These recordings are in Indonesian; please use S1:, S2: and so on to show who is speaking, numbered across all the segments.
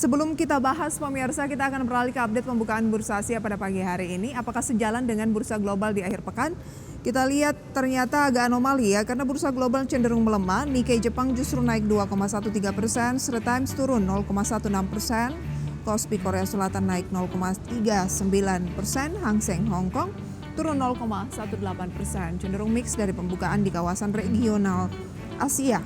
S1: Sebelum kita bahas pemirsa, kita akan beralih ke update pembukaan Bursa Asia pada pagi hari ini. Apakah sejalan dengan bursa global di akhir pekan? Kita lihat ternyata agak anomali ya, karena bursa global cenderung melemah. Nikkei Jepang justru naik 2,13%, Straits Times turun 0,16%, Kospi Korea Selatan naik 0,39%, Hang Seng Hong Kong turun 0,18%. Cenderung mix dari pembukaan di kawasan regional Asia.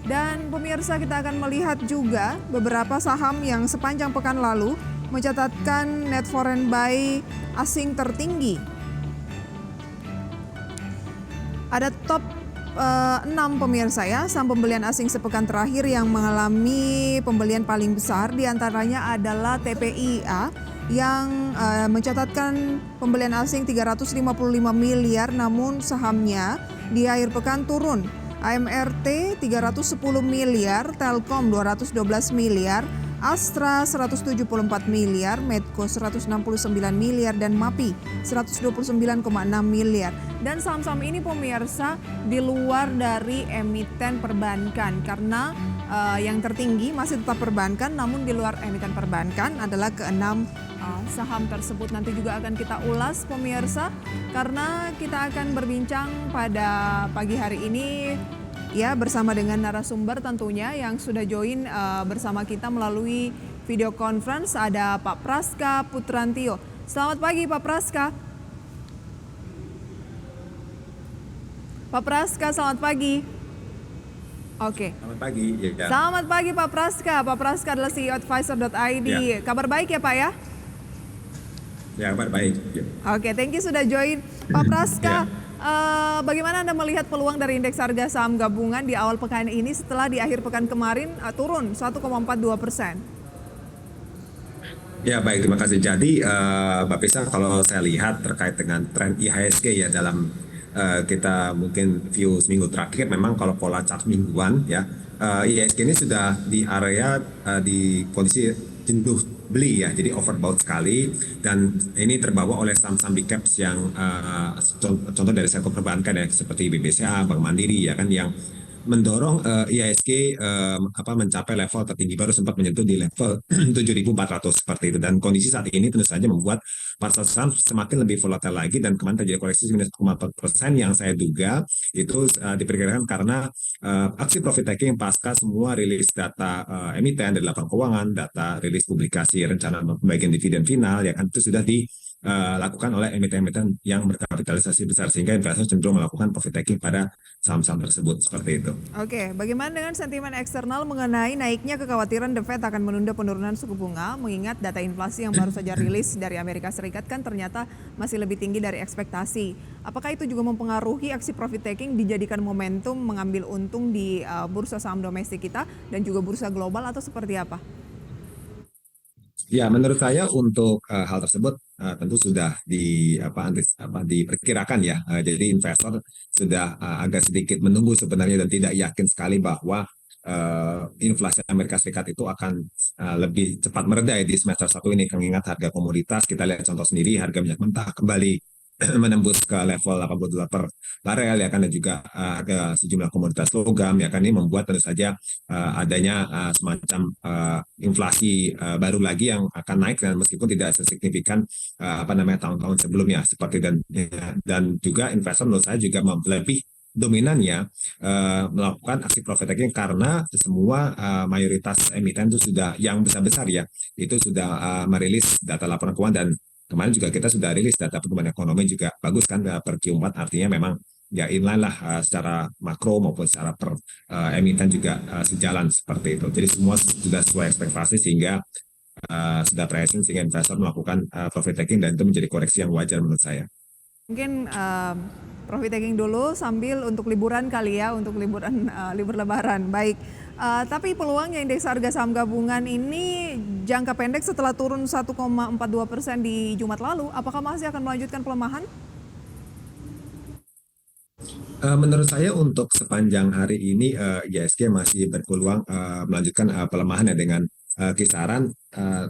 S1: Dan pemirsa, kita akan melihat juga beberapa saham yang sepanjang pekan lalu mencatatkan net foreign buy asing tertinggi. Ada top 6 pemirsa ya, saham pembelian asing sepekan terakhir yang mengalami pembelian paling besar. Di antaranya adalah TPIA yang mencatatkan pembelian asing 355 miliar, namun sahamnya di akhir pekan turun. AMRT 310 miliar, Telkom 212 miliar, Astra 174 miliar, Medco 169 miliar, dan MAPI 129,6 miliar. Dan saham-saham ini pemirsa di luar dari emiten perbankan, karena yang tertinggi masih tetap perbankan, namun di luar emiten perbankan adalah keenam saham tersebut. Nanti juga akan kita ulas pemirsa, karena kita akan berbincang pada pagi hari ini ya bersama dengan narasumber tentunya yang sudah join bersama kita melalui video conference. Ada Pak Praska Putrantio. Selamat pagi Pak Praska. Pak Praska, selamat pagi. Oke.
S2: Selamat pagi. Ya.
S1: Selamat pagi Pak Praska. Pak Praska adalah CEO Advisor.id. Ya. Kabar baik ya Pak ya?
S2: Ya, kabar baik. Ya.
S1: Oke, thank you sudah join. Pak Praska, bagaimana Anda melihat peluang dari indeks harga saham gabungan di awal pekan ini setelah di akhir pekan kemarin turun 1,42%?
S2: Ya, baik, terima kasih. Jadi, Mbak Pisa, kalau saya lihat terkait dengan tren IHSG ya dalam kita mungkin view seminggu terakhir, memang kalau pola chart mingguan ya, IHSG ini sudah di area di kondisi jenuh beli ya, jadi overbought sekali, dan ini terbawa oleh saham-saham big caps yang contoh dari sektor perbankan ya, seperti BBCA, Bank Mandiri ya kan, yang mendorong IHSG mencapai level tertinggi, baru sempat menyentuh di level 7.400 seperti itu. Dan kondisi saat ini tentu saja membuat pasar saham semakin lebih volatile lagi, dan kemarin terjadi koreksi minus 1,4% yang saya duga itu diperkirakan karena aksi profit taking pasca semua rilis data emiten dari laporan keuangan, data rilis publikasi rencana pembagian dividen final ya kan, itu sudah dilakukan oleh emiten-emiten yang berkapitalisasi besar, sehingga investor cenderung melakukan profit taking pada saham-saham tersebut seperti itu.
S1: Oke, bagaimana dengan sentimen eksternal mengenai naiknya kekhawatiran The Fed akan menunda penurunan suku bunga, mengingat data inflasi yang baru saja rilis dari Amerika Serikat kan ternyata masih lebih tinggi dari ekspektasi. Apakah itu juga mempengaruhi aksi profit taking dijadikan momentum mengambil untung di bursa saham domestik kita dan juga bursa global, atau seperti apa?
S2: Ya, menurut saya untuk hal tersebut tentu sudah diperkirakan ya. Jadi investor sudah agak sedikit menunggu sebenarnya, dan tidak yakin sekali bahwa inflasi Amerika Serikat itu akan lebih cepat mereda di semester 1 ini. Mengingat harga komoditas, kita lihat contoh sendiri, harga minyak mentah kembali menembus ke level $80 per barel ya kan, dan juga harga sejumlah komoditas logam ya kan, ini membuat tentu saja adanya semacam inflasi baru lagi yang akan naik, dan meskipun tidak sesignifikan tahun-tahun sebelumnya seperti, dan juga investor menurut saya juga lebih dominannya melakukan aksi profit taking karena semua mayoritas emiten itu sudah, yang besar-besar ya, itu sudah merilis data laporan keuangan, dan kemarin juga kita sudah rilis data pertumbuhan ekonomi juga bagus kan per Q4, artinya memang ya inline lah secara makro maupun secara per emiten juga sejalan seperti itu. Jadi semua sudah sesuai ekspektasi, sehingga sudah present, sehingga investor melakukan profit taking, dan itu menjadi koreksi yang wajar menurut saya.
S1: Mungkin profit taking dulu sambil untuk liburan kali ya, untuk liburan libur lebaran. Baik. Tapi peluangnya indeks harga saham gabungan ini jangka pendek setelah turun 1,42% di Jumat lalu, apakah masih akan melanjutkan pelemahan?
S2: Menurut saya untuk sepanjang hari ini IHSG masih berpeluang melanjutkan pelemahan ya, dengan kisaran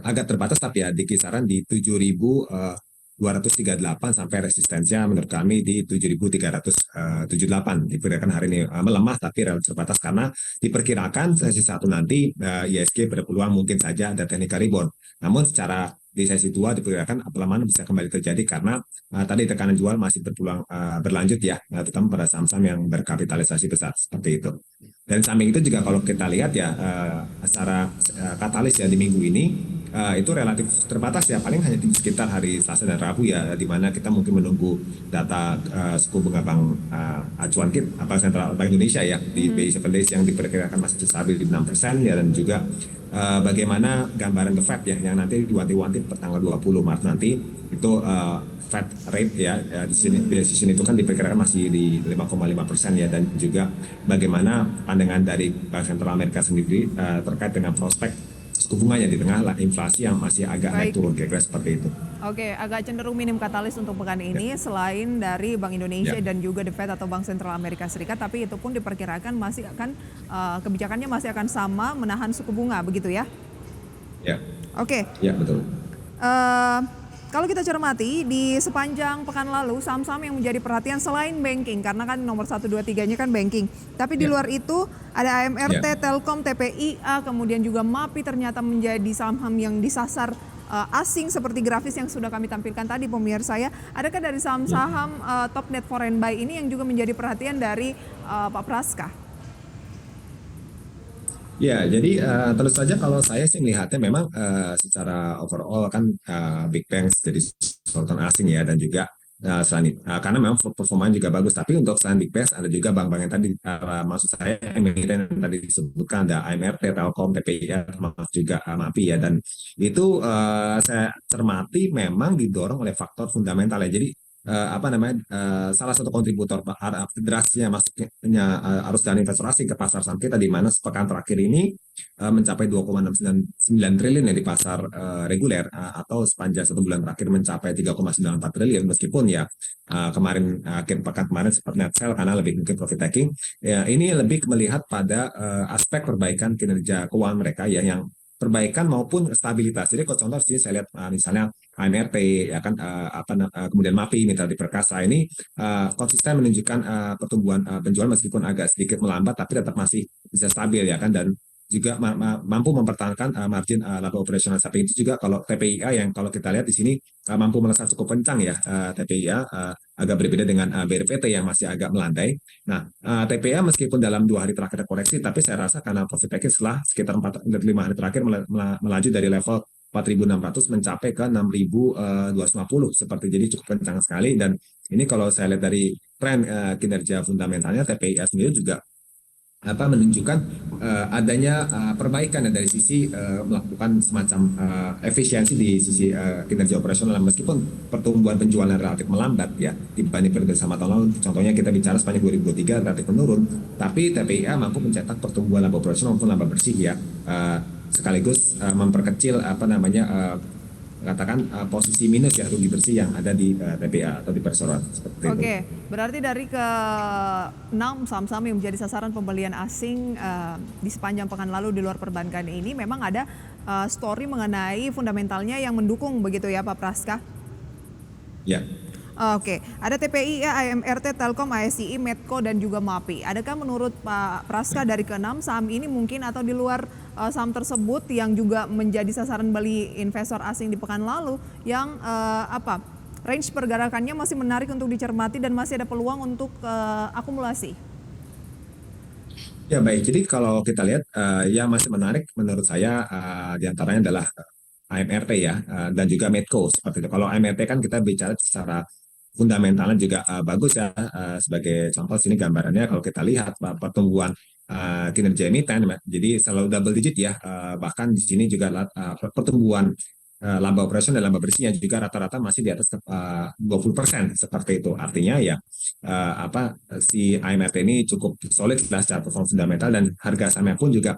S2: agak terbatas, tapi ya di kisaran di 7.000 238 sampai resistensinya menurut kami di 7.378. Diperkirakan hari ini melemah tapi relatif terbatas karena diperkirakan sesi satu nanti ISG berpeluang mungkin saja ada technical rebound. Namun secara di sesi 2 diperkirakan pelemahan bisa kembali terjadi karena tadi tekanan jual masih berpeluang berlanjut ya, terutama pada saham-saham yang berkapitalisasi besar seperti itu. Dan samping itu juga kalau kita lihat ya secara katalis ya di minggu ini itu relatif terbatas ya, paling hanya di sekitar hari Selasa dan Rabu ya, di mana kita mungkin menunggu data suku bunga bank acuan kita apa sentral Bank Indonesia ya di BI 7 days yang diperkirakan masih stabil di 6% ya, dan juga bagaimana gambaran The Fed ya yang nanti diwanti-wanti pertanggal 20 Maret nanti itu Fed rate ya, di sini itu kan diperkirakan masih di 5,5% ya, dan juga bagaimana pandangan dari Bank Sentral Amerika sendiri terkait dengan prospek suku bunganya di tengah inflasi yang masih agak naik turun, kira-kira seperti itu.
S1: Oke, agak cenderung minim katalis untuk pekan ini selain dari Bank Indonesia dan juga The Fed atau Bank Sentral Amerika Serikat, tapi itu pun diperkirakan masih akan kebijakannya masih akan sama, menahan suku bunga begitu ya?
S2: Ya.
S1: Oke.
S2: Ya, betul.
S1: Kalau kita cermati di sepanjang pekan lalu saham-saham yang menjadi perhatian selain banking, karena kan nomor 1, 2, 3-nya kan banking. Tapi di luar itu ada AMRT, Telkom, TPIA, kemudian juga MAPI ternyata menjadi saham-saham yang disasar asing seperti grafis yang sudah kami tampilkan tadi pemirsa ya. Adakah dari saham-saham top net foreign buy ini yang juga menjadi perhatian dari Pak Praska?
S2: Ya, jadi terus saja kalau saya sih melihatnya memang secara overall kan big banks jadi sultan asing ya, dan juga selain karena memang performanya juga bagus. Tapi untuk selain big banks ada juga bank-bank yang tadi maksud saya emiten yang tadi disebutkan, ada AMRT, Telkom, TPIA, termasuk juga MAPI ya, dan itu saya cermati memang didorong oleh faktor fundamental ya. Jadi salah satu kontributor derasnya masuknya arus dana investasi asing ke pasar saham kita, di mana sepekan terakhir ini mencapai 2,69 triliun ya di pasar reguler, atau sepanjang 1 bulan terakhir mencapai 3,94 triliun, meskipun ya kemarin akhir pekan kemarin sempat net sell karena lebih mungkin profit taking ya. Ini lebih melihat pada aspek perbaikan kinerja keuangan mereka ya, yang perbaikan maupun stabilitas. Jadi kalau contoh sih saya lihat misalnya AMRT ya kan, kemudian MAPI, Mitra Diperkasa ini konsisten menunjukkan pertumbuhan penjualan meskipun agak sedikit melambat, tapi tetap masih bisa stabil ya kan, dan juga mampu mempertahankan margin laba operasional. Tapi itu juga kalau TPIA yang kalau kita lihat di sini mampu melesat cukup kencang ya, TPIA agak berbeda dengan BRPT yang masih agak melandai. Nah, TPIA meskipun dalam 2 hari terakhir koreksi, tapi saya rasa karena profit taking setelah sekitar 4-5 hari terakhir melaju dari level 4.600 mencapai ke 6.250 seperti, jadi cukup kencang sekali. Dan ini kalau saya lihat dari tren kinerja fundamentalnya, TPIA sendiri juga menunjukkan adanya perbaikan dari sisi melakukan semacam efisiensi di sisi kinerja operasional, meskipun pertumbuhan penjualan relatif melambat ya dibanding periode sama tahun lalu. Contohnya kita bicara sepanjang 2023 relatif menurun, tapi TPIA mampu mencetak pertumbuhan laba operasional maupun laba bersih ya, sekaligus memperkecil katakan posisi minus ya, rugi bersih yang ada di TPA atau di perseroan seperti itu.
S1: Oke, berarti dari ke-6 saham-saham yang menjadi sasaran pembelian asing di sepanjang pekan lalu di luar perbankan ini memang ada story mengenai fundamentalnya yang mendukung begitu ya Pak Praska?
S2: Ya.
S1: Oke, ada TPI, AMRT, Telkom, ASI, Medco, dan juga MAPI. Adakah menurut Pak Praska dari ke-6 saham ini mungkin atau di luar saham tersebut yang juga menjadi sasaran beli investor asing di pekan lalu yang range pergerakannya masih menarik untuk dicermati dan masih ada peluang untuk akumulasi?
S2: Ya baik, jadi kalau kita lihat yang masih menarik menurut saya diantaranya adalah AMRT ya, dan juga Medco seperti itu. Kalau AMRT kan kita bicara secara fundamentalnya juga bagus ya, sebagai contoh sini gambarannya kalau kita lihat pertumbuhan kinerja emiten jadi selalu double digit ya, bahkan di sini juga pertumbuhan laba operasional dan laba bersihnya juga rata-rata masih di atas 20% seperti itu. Artinya ya si AMRT ini cukup solid lah secara performa fundamental, dan harga sahamnya pun juga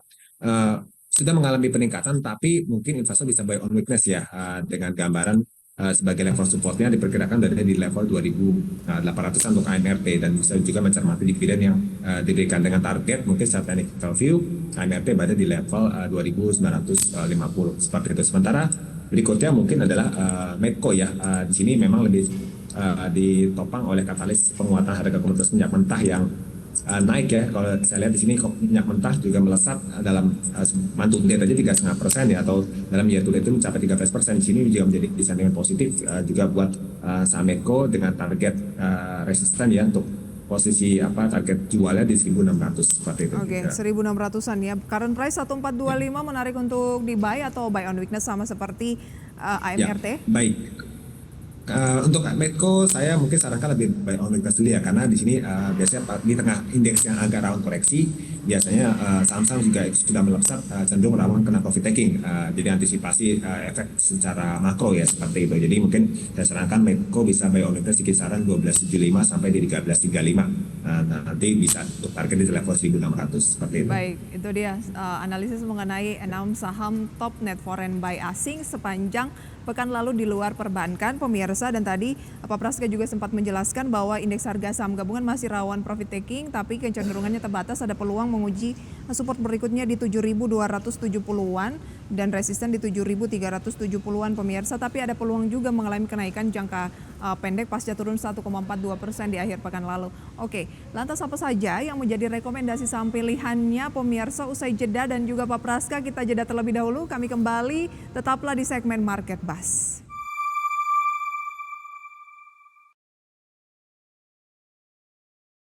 S2: sudah mengalami peningkatan, tapi mungkin investor bisa buy on weakness ya, dengan gambaran sebagai level supportnya diperkirakan dari di level 2.800 untuk AMRT, dan bisa juga mencermati dividen yang diberikan dengan target mungkin secara technical view AMRT berada di level 2.950 seperti itu. Sementara Berikutnya mungkin adalah Medco ya. Di sini memang lebih ditopang oleh katalis penguatan harga komoditas minyak mentah yang naik ya. Kalau saya lihat di sini minyak mentah juga melesat dalam month to date aja 3,5% ya, atau dalam year to date itu mencapai 13%. Di sini juga menjadi sentimen positif juga buat saham Medco dengan target resisten ya untuk posisi target jualnya di 1.600 seperti itu.
S1: Oke, 1.600-an ya. Current price 1.425 menarik untuk di buy atau buy on weakness sama seperti
S2: Ya,
S1: AMRT?
S2: baik. Untuk Medco saya mungkin sarankan lebih buy on weakness dulu ya, karena di sini biasanya di tengah indeks yang agak rawan koreksi biasanya saham-saham juga sudah melesat cenderung rawan kena profit taking. Jadi antisipasi efek secara makro ya seperti itu. Jadi mungkin saya sarankan Medco bisa buy on weakness di kisaran 12.75 sampai di 13.35. Nanti bisa untuk target di level 1.600 seperti itu.
S1: Baik, itu dia analisis mengenai 6 saham top net foreign buy asing sepanjang pekan lalu di luar perbankan, pemirsa. Dan tadi Pak Praska juga sempat menjelaskan bahwa indeks harga saham gabungan masih rawan profit taking, tapi kecenderungannya terbatas, ada peluang menguji support berikutnya di 7.270-an dan resisten di 7.370-an pemirsa. Tapi ada peluang juga mengalami kenaikan jangka pendek pasca turun 1,42% di akhir pekan lalu. Oke, lantas apa saja yang menjadi rekomendasi saham pilihannya pemirsa? Usai jeda dan juga Pak Praska, kita jeda terlebih dahulu. Kami kembali, tetaplah di segmen Market Buzz.